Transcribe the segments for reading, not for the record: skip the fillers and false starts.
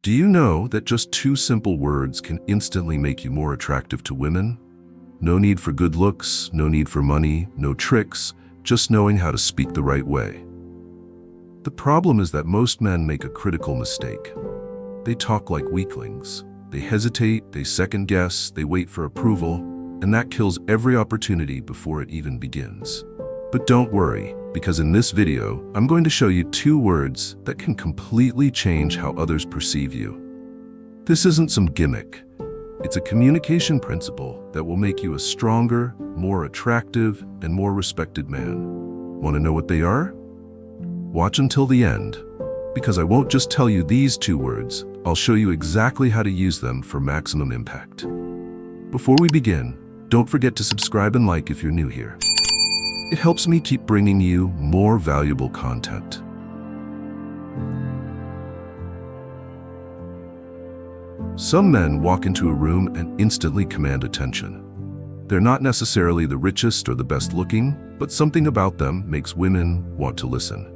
Do you know that just two simple words can instantly make you more attractive to women? No need for good looks, no need for money, no tricks, just knowing how to speak the right way. The problem is that most men make a critical mistake. They talk like weaklings. They hesitate, they second guess, they wait for approval, and that kills every opportunity before it even begins. But don't worry, because in this video, I'm going to show you two words that can completely change how others perceive you. This isn't some gimmick. It's a communication principle that will make you a stronger, more attractive, and more respected man. Want to know what they are? Watch until the end, because I won't just tell you these two words, I'll show you exactly how to use them for maximum impact. Before we begin, don't forget to subscribe and like if you're new here. It helps me keep bringing you more valuable content. Some men walk into a room and instantly command attention. They're not necessarily the richest or the best looking, but something about them makes women want to listen.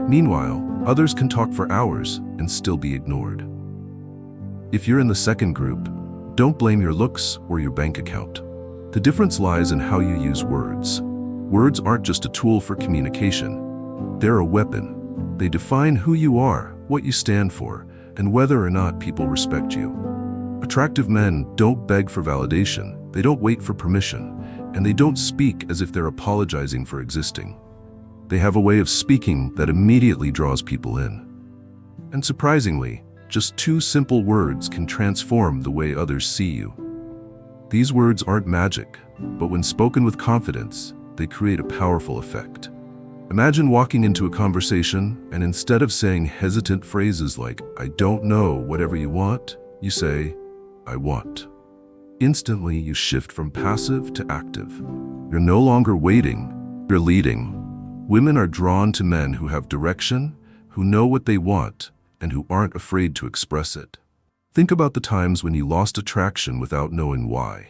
Meanwhile, others can talk for hours and still be ignored. If you're in the second group, don't blame your looks or your bank account. The difference lies in how you use words. Words aren't just a tool for communication. They're a weapon. They define who you are, what you stand for, and whether or not people respect you. Attractive men don't beg for validation, they don't wait for permission, and they don't speak as if they're apologizing for existing. They have a way of speaking that immediately draws people in. And surprisingly, just two simple words can transform the way others see you. These words aren't magic, but when spoken with confidence, they create a powerful effect. Imagine walking into a conversation and instead of saying hesitant phrases like, "I don't know, whatever you want," you say, "I want." Instantly, you shift from passive to active. You're no longer waiting, you're leading. Women are drawn to men who have direction, who know what they want, and who aren't afraid to express it. Think about the times when you lost attraction without knowing why.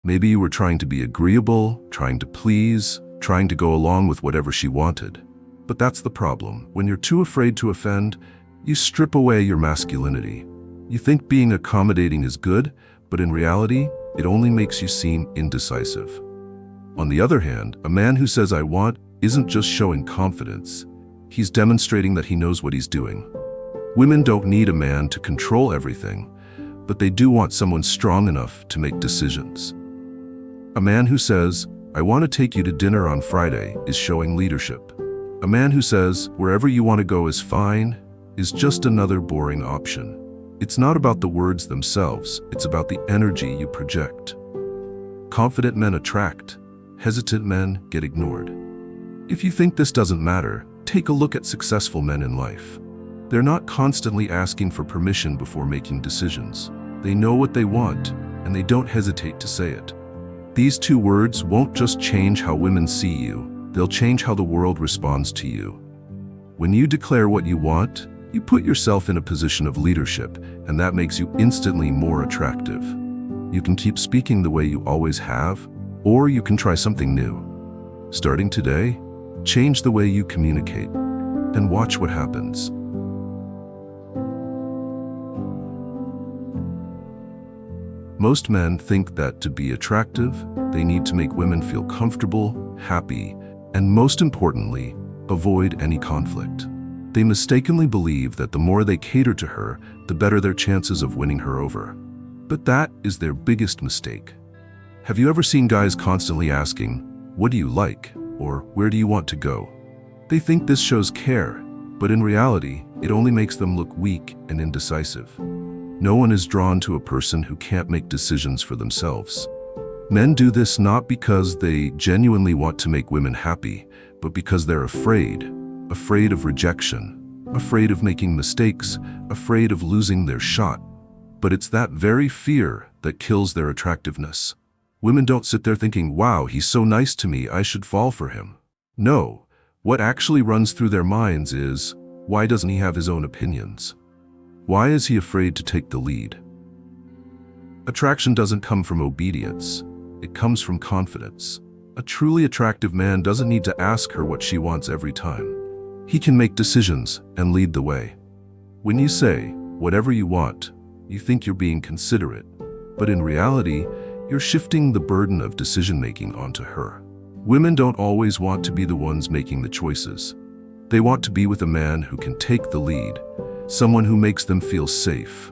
Maybe you were trying to be agreeable, trying to please, trying to go along with whatever she wanted. But that's the problem. When you're too afraid to offend, you strip away your masculinity. You think being accommodating is good, but in reality, it only makes you seem indecisive. On the other hand, a man who says "I want" isn't just showing confidence. He's demonstrating that he knows what he's doing. Women don't need a man to control everything, but they do want someone strong enough to make decisions. A man who says, "I want to take you to dinner on Friday," is showing leadership. A man who says, "Wherever you want to go is fine," is just another boring option. It's not about the words themselves, it's about the energy you project. Confident men attract, hesitant men get ignored. If you think this doesn't matter, take a look at successful men in life. They're not constantly asking for permission before making decisions. They know what they want, and they don't hesitate to say it. These two words won't just change how women see you, they'll change how the world responds to you. When you declare what you want, you put yourself in a position of leadership, and that makes you instantly more attractive. You can keep speaking the way you always have, or you can try something new. Starting today, change the way you communicate, and watch what happens. Most men think that to be attractive, they need to make women feel comfortable, happy, and most importantly, avoid any conflict. They mistakenly believe that the more they cater to her, the better their chances of winning her over. But that is their biggest mistake. Have you ever seen guys constantly asking, "What do you like?" or "Where do you want to go?" They think this shows care, but in reality, it only makes them look weak and indecisive. No one is drawn to a person who can't make decisions for themselves. Men do this not because they genuinely want to make women happy, but because they're afraid of rejection, afraid of making mistakes, afraid of losing their shot. But it's that very fear that kills their attractiveness. Women don't sit there thinking, "Wow, he's so nice to me, I should fall for him." No, what actually runs through their minds is, why doesn't he have his own opinions? Why is he afraid to take the lead? Attraction doesn't come from obedience, it comes from confidence. A truly attractive man doesn't need to ask her what she wants every time. He can make decisions and lead the way. When you say, whatever you want. You think you're being considerate, but in reality, you're shifting the burden of decision-making onto her. Women don't always want to be the ones making the choices. They want to be with a man who can take the lead, someone who makes them feel safe.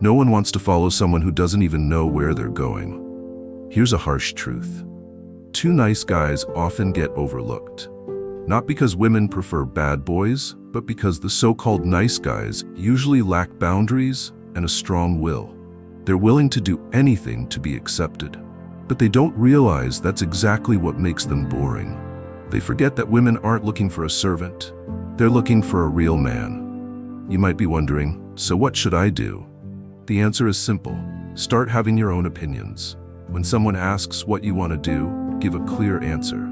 No one wants to follow someone who doesn't even know where they're going. Here's a harsh truth. Two nice guys often get overlooked. Not because women prefer bad boys, but because the so-called nice guys usually lack boundaries and a strong will. They're willing to do anything to be accepted. But they don't realize that's exactly what makes them boring. They forget that women aren't looking for a servant. They're looking for a real man. You might be wondering, so what should I do? The answer is simple. Start having your own opinions. When someone asks what you want to do, give a clear answer.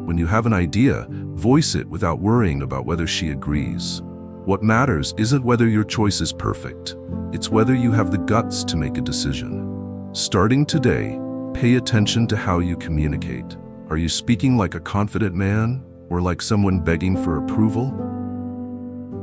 When you have an idea, voice it without worrying about whether she agrees. What matters isn't whether your choice is perfect. It's whether you have the guts to make a decision. Starting today, pay attention to how you communicate. Are you speaking like a confident man or like someone begging for approval?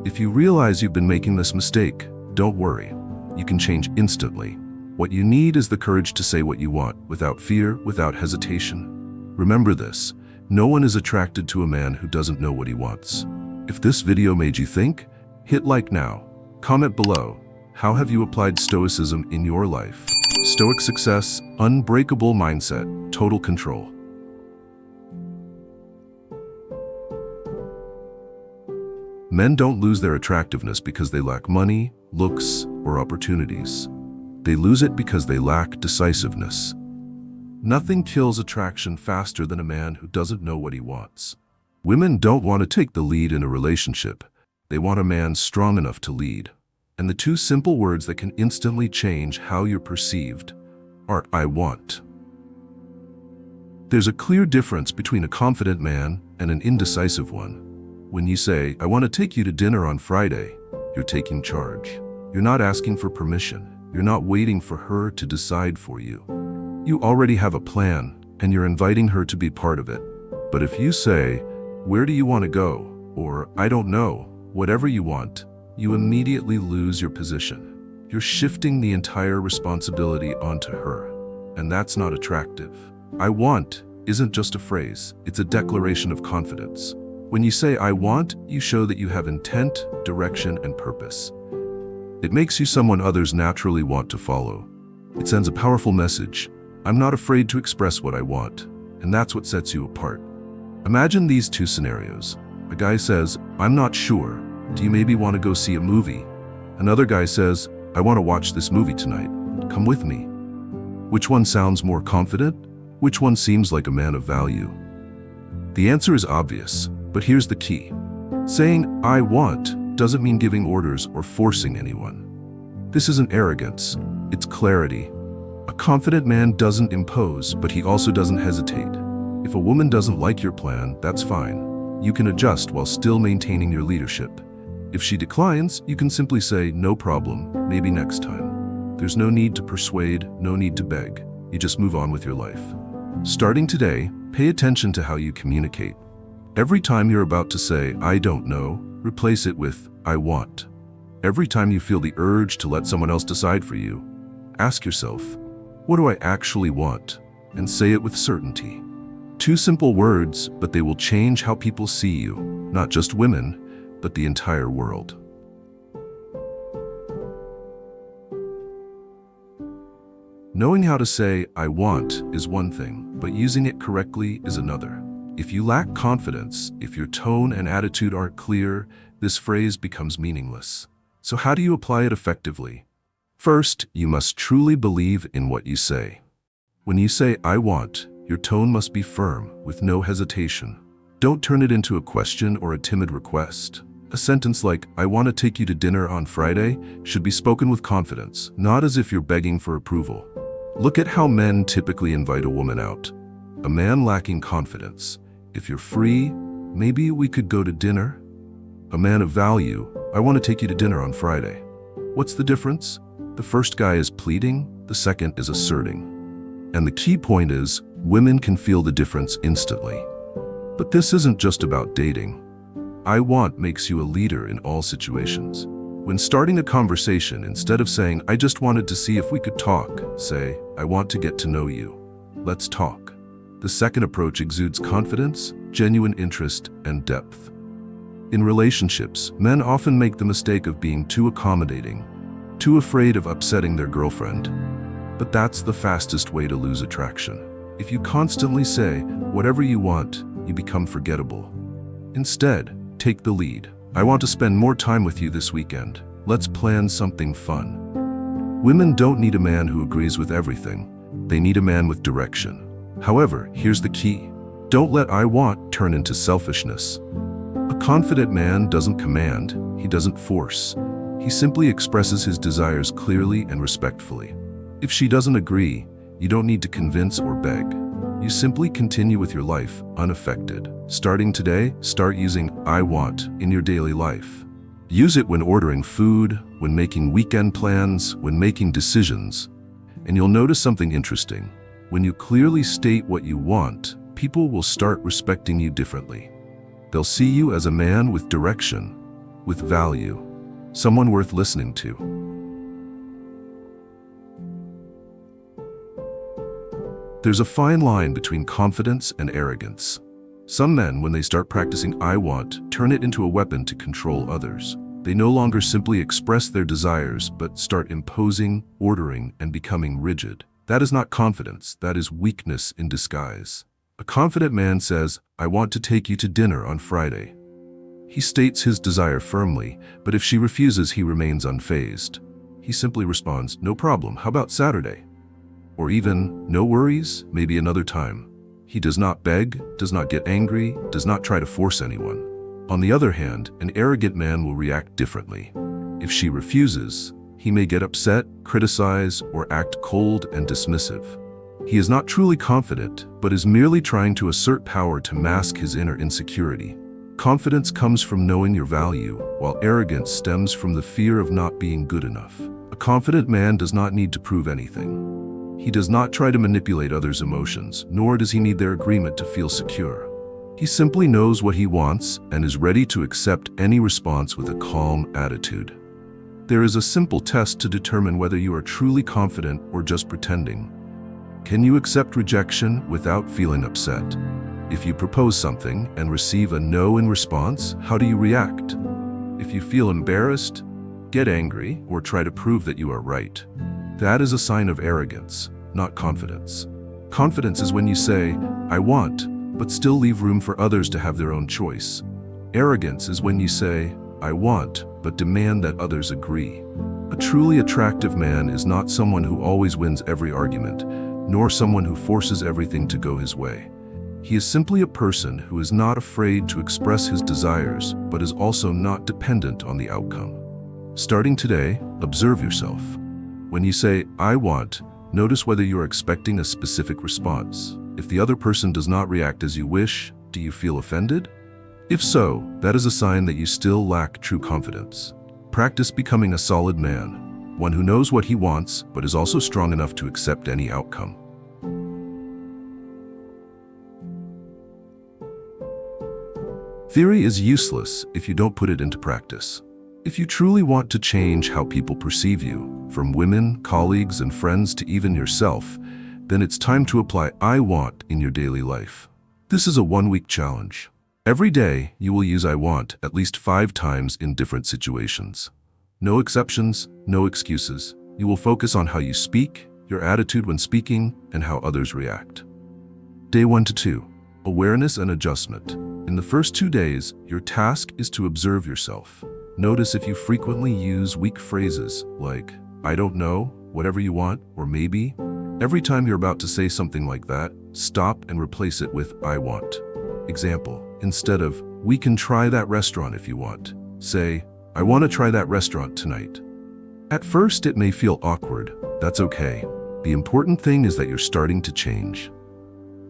If you realize you've been making this mistake, don't worry. You can change instantly. What you need is the courage to say what you want, without fear, without hesitation. Remember this, no one is attracted to a man who doesn't know what he wants. If this video made you think, hit like now. Comment below, how have you applied Stoicism in your life? Stoic success, unbreakable mindset, total control. Men don't lose their attractiveness because they lack money, looks, or opportunities. They lose it because they lack decisiveness. Nothing kills attraction faster than a man who doesn't know what he wants. Women don't want to take the lead in a relationship. They want a man strong enough to lead. And the two simple words that can instantly change how you're perceived are "I want." There's a clear difference between a confident man and an indecisive one. When you say, "I want to take you to dinner on Friday," you're taking charge. You're not asking for permission. You're not waiting for her to decide for you. You already have a plan, and you're inviting her to be part of it. But if you say, "Where do you want to go?" or "I don't know," whatever you want, you immediately lose your position. You're shifting the entire responsibility onto her, and that's not attractive. "I want" isn't just a phrase, it's a declaration of confidence. When you say "I want," you show that you have intent, direction, and purpose. It makes you someone others naturally want to follow. It sends a powerful message. I'm not afraid to express what I want, and that's what sets you apart. Imagine these two scenarios. A guy says, "I'm not sure. Do you maybe want to go see a movie?" Another guy says, "I want to watch this movie tonight. Come with me." Which one sounds more confident? Which one seems like a man of value? The answer is obvious, but here's the key. Saying "I want" doesn't mean giving orders or forcing anyone. This isn't arrogance, it's clarity. A confident man doesn't impose, but he also doesn't hesitate. If a woman doesn't like your plan, that's fine. You can adjust while still maintaining your leadership. If she declines, you can simply say, "No problem, maybe next time." There's no need to persuade, no need to beg. You just move on with your life. Starting today, pay attention to how you communicate. Every time you're about to say, "I don't know," replace it with, "I want." Every time you feel the urge to let someone else decide for you, ask yourself, "What do I actually want?" and say it with certainty. Two simple words, but they will change how people see you, not just women, but the entire world. Knowing how to say "I want" is one thing, but using it correctly is another. If you lack confidence, if your tone and attitude aren't clear, this phrase becomes meaningless. So how do you apply it effectively? First, you must truly believe in what you say. When you say "I want," your tone must be firm, with no hesitation. Don't turn it into a question or a timid request. A sentence like, "I want to take you to dinner on Friday," should be spoken with confidence, not as if you're begging for approval. Look at how men typically invite a woman out. A man lacking confidence. "If you're free, maybe we could go to dinner?" A man of value, "I want to take you to dinner on Friday." What's the difference? The first guy is pleading, the second is asserting. And the key point is, women can feel the difference instantly. But this isn't just about dating. "I want" makes you a leader in all situations. When starting a conversation, instead of saying, I just wanted to see if we could talk, say, I want to get to know you. Let's talk. The second approach exudes confidence, genuine interest, and depth. In relationships, men often make the mistake of being too accommodating, too afraid of upsetting their girlfriend. But that's the fastest way to lose attraction. If you constantly say, whatever you want, you become forgettable. Instead, take the lead. I want to spend more time with you this weekend. Let's plan something fun. Women don't need a man who agrees with everything. They need a man with direction. However, here's the key. Don't let I want turn into selfishness. A confident man doesn't command, he doesn't force. He simply expresses his desires clearly and respectfully. If she doesn't agree, you don't need to convince or beg. You simply continue with your life unaffected. Starting today, start using I want in your daily life. Use it when ordering food, when making weekend plans, when making decisions. And you'll notice something interesting. When you clearly state what you want, people will start respecting you differently. They'll see you as a man with direction, with value, someone worth listening to. There's a fine line between confidence and arrogance. Some men, when they start practicing I want, turn it into a weapon to control others. They no longer simply express their desires, but start imposing, ordering, and becoming rigid. That is not confidence, that is weakness in disguise. A confident man says, I want to take you to dinner on Friday. He states his desire firmly, but if she refuses, he remains unfazed. He simply responds, no problem, how about Saturday? Or even, no worries, maybe another time. He does not beg, does not get angry, does not try to force anyone. On the other hand, an arrogant man will react differently. If she refuses, he may get upset, criticize, or act cold and dismissive. He is not truly confident, but is merely trying to assert power to mask his inner insecurity. Confidence comes from knowing your value, while arrogance stems from the fear of not being good enough. A confident man does not need to prove anything. He does not try to manipulate others' emotions, nor does he need their agreement to feel secure. He simply knows what he wants and is ready to accept any response with a calm attitude. There is a simple test to determine whether you are truly confident or just pretending. Can you accept rejection without feeling upset? If you propose something and receive a no in response, how do you react? If you feel embarrassed, get angry, or try to prove that you are right. That is a sign of arrogance, not confidence. Confidence is when you say, I want, but still leave room for others to have their own choice. Arrogance is when you say, I want, but demand that others agree. A truly attractive man is not someone who always wins every argument, nor someone who forces everything to go his way. He is simply a person who is not afraid to express his desires, but is also not dependent on the outcome. Starting today, observe yourself. When you say, I want, notice whether you are expecting a specific response. If the other person does not react as you wish, do you feel offended? If so, that is a sign that you still lack true confidence. Practice becoming a solid man, one who knows what he wants, but is also strong enough to accept any outcome. Theory is useless if you don't put it into practice. If you truly want to change how people perceive you, from women, colleagues, and friends to even yourself, then it's time to apply I want in your daily life. This is a one-week challenge. Every day, you will use I want at least 5 times in different situations. No exceptions, no excuses. You will focus on how you speak, your attitude when speaking, and how others react. Day 1 to 2. Awareness and adjustment. In the first 2 days, your task is to observe yourself. Notice if you frequently use weak phrases like, I don't know, whatever you want, or maybe. Every time you're about to say something like that, stop and replace it with I want. Example, instead of, we can try that restaurant if you want, say, I want to try that restaurant tonight. At first, it may feel awkward. That's okay. The important thing is that you're starting to change.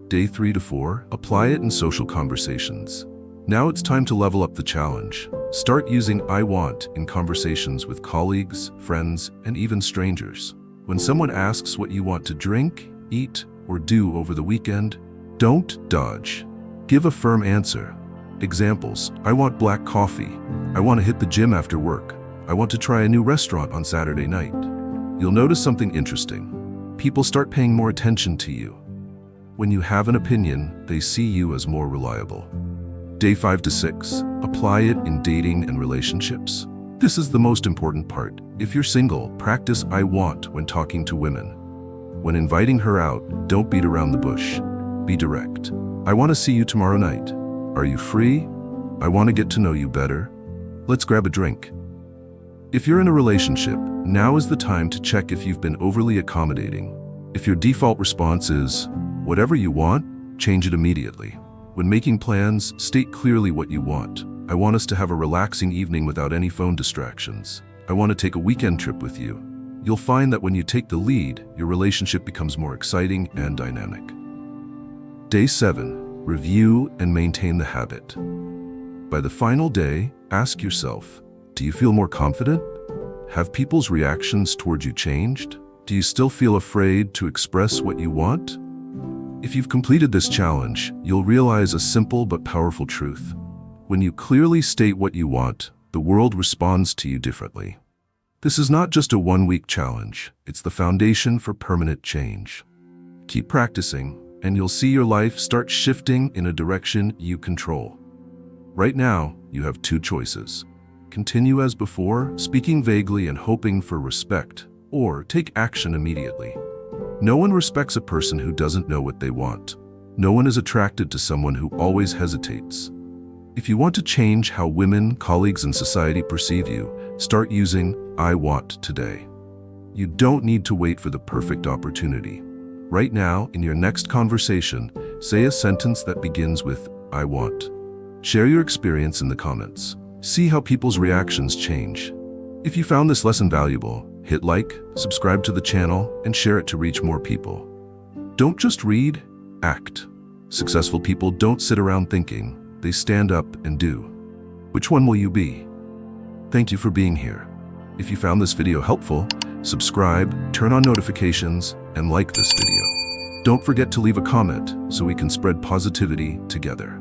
Day 3 to 4, apply it in social conversations. Now it's time to level up the challenge. Start using I want in conversations with colleagues, friends, and even strangers. When someone asks what you want to drink, eat, or do over the weekend, don't dodge. Give a firm answer. Examples, I want black coffee. I want to hit the gym after work. I want to try a new restaurant on Saturday night. You'll notice something interesting. People start paying more attention to you. When you have an opinion, they see you as more reliable. Day 5 to 6. Apply it in dating and relationships. This is the most important part. If you're single, practice I want when talking to women. When inviting her out, don't beat around the bush. Be direct. I want to see you tomorrow night. Are you free? I want to get to know you better. Let's grab a drink. If you're in a relationship, now is the time to check if you've been overly accommodating. If your default response is, whatever you want, change it immediately. When making plans, state clearly what you want. I want us to have a relaxing evening without any phone distractions. I want to take a weekend trip with you. You'll find that when you take the lead, your relationship becomes more exciting and dynamic. Day 7. Review and maintain the habit. By the final day, ask yourself, do you feel more confident? Have people's reactions toward you changed? Do you still feel afraid to express what you want? If you've completed this challenge, you'll realize a simple but powerful truth. When you clearly state what you want, the world responds to you differently. This is not just a one-week challenge, it's the foundation for permanent change. Keep practicing, and you'll see your life start shifting in a direction you control. Right now, you have 2 choices. Continue as before, speaking vaguely and hoping for respect, or take action immediately. No one respects a person who doesn't know what they want. No one is attracted to someone who always hesitates. If you want to change how women, colleagues, and society perceive you, start using I want today. You don't need to wait for the perfect opportunity. Right now, in your next conversation, say a sentence that begins with I want. Share your experience in the comments. See how people's reactions change. If you found this lesson valuable, hit like, subscribe to the channel, and share it to reach more people. Don't just read, act. Successful people don't sit around thinking, they stand up and do. Which one will you be? Thank you for being here. If you found this video helpful, subscribe, turn on notifications, and like this video. Don't forget to leave a comment so we can spread positivity together.